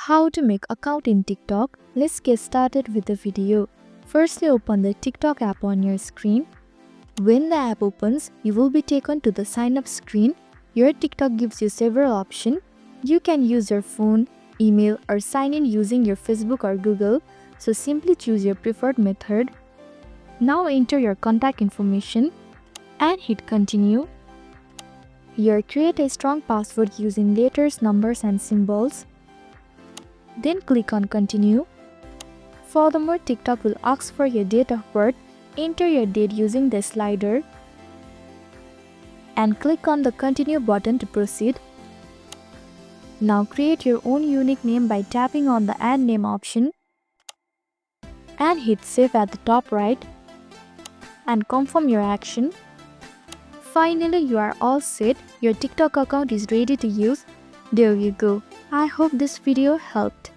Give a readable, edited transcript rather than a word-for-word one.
How to make account in TikTok? Let's get started with the video. Firstly, open the TikTok app on your screen. When the app opens, you will be taken to the sign up screen. Your TikTok gives you several options. You can use your phone, email, or sign in using your Facebook or Google. So simply choose your preferred method. Now enter your contact information and hit continue. Here, create a strong password using letters, numbers, and symbols. Then click on continue. Furthermore, TikTok will ask for your date of birth. Enter your date using the slider and click on the continue button to proceed. Now create your own unique name by tapping on the add name option and hit save at the top right and confirm your action. Finally, you are all set. Your TikTok account is ready to use. There you go. I hope this video helped.